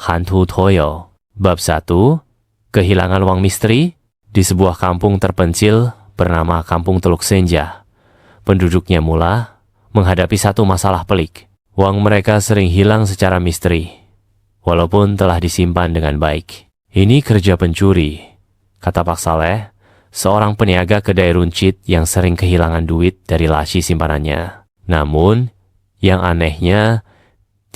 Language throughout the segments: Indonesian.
Hantu Toyo. Bab 1. Kehilangan uang misteri. Di sebuah kampung terpencil bernama Kampung Teluk Senja, penduduknya mula menghadapi satu masalah pelik. Uang mereka sering hilang secara misteri, walaupun telah disimpan dengan baik. Ini kerja pencuri, kata Pak Saleh, seorang peniaga kedai runcit yang sering kehilangan duit dari laci simpanannya. Namun, yang anehnya,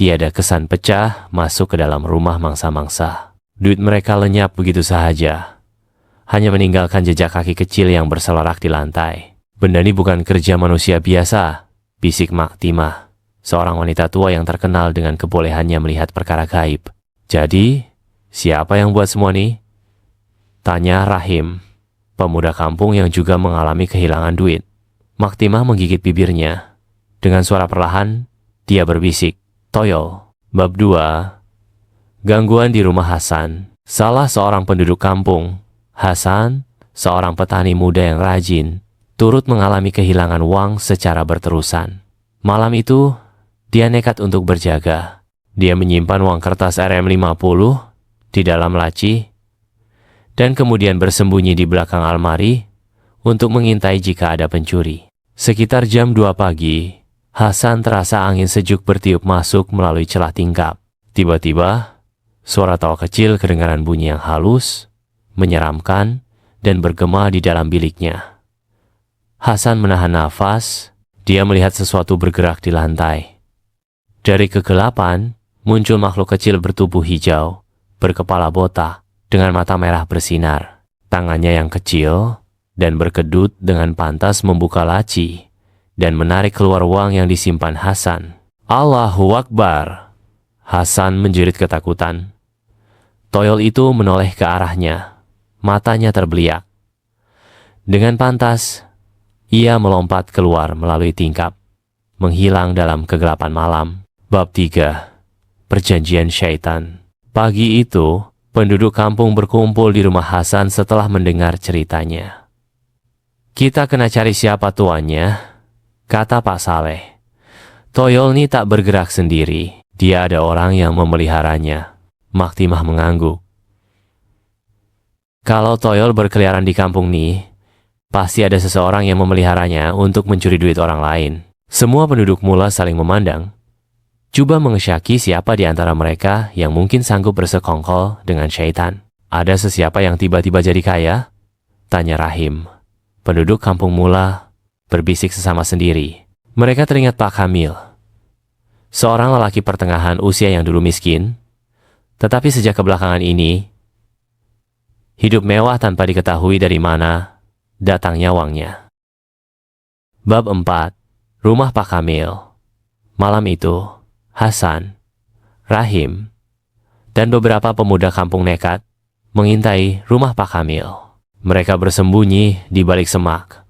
tiada kesan pecah masuk ke dalam rumah mangsa-mangsa. Duit mereka lenyap begitu saja, hanya meninggalkan jejak kaki kecil yang berselarak di lantai. Benda ini bukan kerja manusia biasa, bisik Maktimah, seorang wanita tua yang terkenal dengan kebolehannya melihat perkara gaib. Jadi, siapa yang buat semua ini? Tanya Rahim, pemuda kampung yang juga mengalami kehilangan duit. Maktimah menggigit bibirnya. Dengan suara perlahan, dia berbisik, Toyol. Bab 2. Gangguan di rumah Hasan. Salah seorang penduduk kampung, Hasan, seorang petani muda yang rajin, turut mengalami kehilangan uang secara berterusan. Malam itu, dia nekat untuk berjaga. Dia menyimpan uang kertas Rm50 di dalam laci, dan kemudian bersembunyi di belakang almari untuk mengintai jika ada pencuri. Sekitar jam 2 pagi, Hasan terasa angin sejuk bertiup masuk melalui celah tingkap. Tiba-tiba, suara tawa kecil kedengaran bunyi yang halus, menyeramkan, dan bergema di dalam biliknya. Hasan menahan nafas, dia melihat sesuatu bergerak di lantai. Dari kegelapan, muncul makhluk kecil bertubuh hijau, berkepala botak, dengan mata merah bersinar. Tangannya yang kecil dan berkedut dengan pantas membuka laci dan menarik keluar uang yang disimpan Hasan. Allahu Akbar! Hasan menjerit ketakutan. Toyol itu menoleh ke arahnya. Matanya terbeliak. Dengan pantas, ia melompat keluar melalui tingkap, menghilang dalam kegelapan malam. Bab 3. Perjanjian Syaitan. Pagi itu, penduduk kampung berkumpul di rumah Hasan setelah mendengar ceritanya. Kita kena cari siapa tuannya, kata Pak Saleh. Toyol ini tak bergerak sendiri, dia ada orang yang memeliharanya. Maktimah mengangguk. Kalau Toyol berkeliaran di kampung ini, pasti ada seseorang yang memeliharanya untuk mencuri duit orang lain. Semua penduduk mula saling memandang, coba mengesyaki siapa di antara mereka yang mungkin sanggup bersekongkol dengan syaitan. Ada sesiapa yang tiba-tiba jadi kaya? Tanya Rahim. Penduduk kampung mula berbisik sesama sendiri. Mereka teringat Pak Kamil, seorang lelaki pertengahan usia yang dulu miskin, tetapi sejak kebelakangan ini, hidup mewah tanpa diketahui dari mana datangnya uangnya. Bab 4. Rumah Pak Kamil. Malam itu, Hasan, Rahim, dan beberapa pemuda kampung nekat mengintai rumah Pak Kamil. Mereka bersembunyi di balik semak,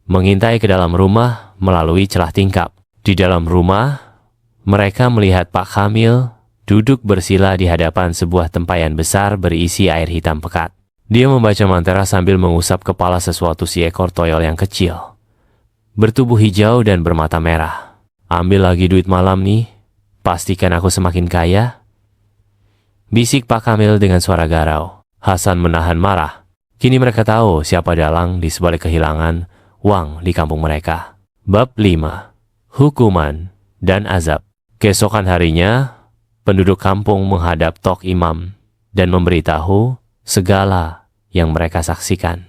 mengintai ke dalam rumah melalui celah tingkap. Di dalam rumah, mereka melihat Pak Kamil duduk bersila di hadapan sebuah tempayan besar berisi air hitam pekat. Dia membaca mantra sambil mengusap kepala sesuatu si ekor toyol yang kecil, bertubuh hijau dan bermata merah. Ambil lagi duit malam nih, pastikan aku semakin kaya, bisik Pak Kamil dengan suara garau. Hasan menahan marah. Kini mereka tahu siapa dalang di sebalik kehilangan uang di kampung mereka. Bab 5. Hukuman dan azab. Keesokan harinya, penduduk kampung menghadap Tok Imam dan memberitahu segala yang mereka saksikan.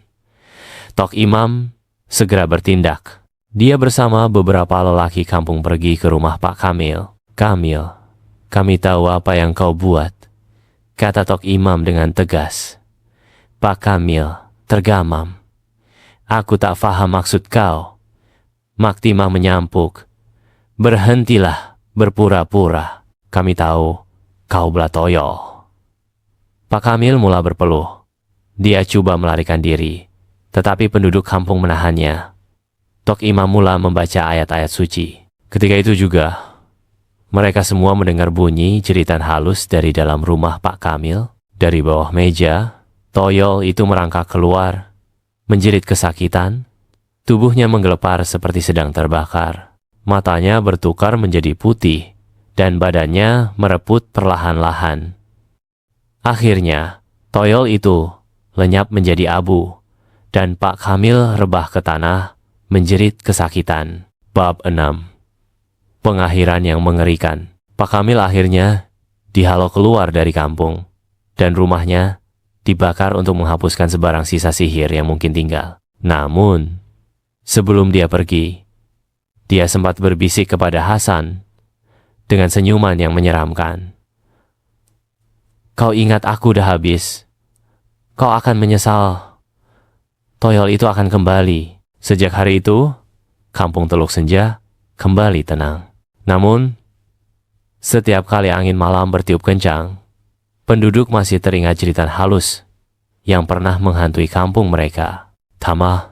Tok Imam segera bertindak. Dia bersama beberapa lelaki kampung pergi ke rumah Pak Kamil. Kamil, kami tahu apa yang kau buat, kata Tok Imam dengan tegas. Pak Kamil tergamam. Aku tak faham maksud kau. Maktimah menyampuk. Berhentilah berpura-pura. Kami tahu kau belah Toyol. Pak Kamil mula berpeluh. Dia coba melarikan diri, tetapi penduduk kampung menahannya. Tok Imam mula membaca ayat-ayat suci. Ketika itu juga, mereka semua mendengar bunyi jeritan halus dari dalam rumah Pak Kamil. Dari bawah meja, Toyol itu merangkak keluar, menjerit kesakitan. Tubuhnya menggelepar seperti sedang terbakar. Matanya bertukar menjadi putih, dan badannya mereput perlahan-lahan Akhirnya, toyol itu lenyap menjadi abu, dan Pak Kamil rebah ke tanah, menjerit kesakitan. Bab 6. Pengakhiran yang mengerikan. Pak Kamil akhirnya dihalau keluar dari kampung, dan rumahnya dibakar untuk menghapuskan sebarang sisa sihir yang mungkin tinggal. Namun, sebelum dia pergi, dia sempat berbisik kepada Hasan dengan senyuman yang menyeramkan. Kau ingat aku dah habis. Kau akan menyesal. Toyol itu akan kembali. Sejak hari itu, kampung Teluk Senja kembali tenang. Namun, setiap kali angin malam bertiup kencang, penduduk masih teringat cerita halus yang pernah menghantui kampung mereka. Tama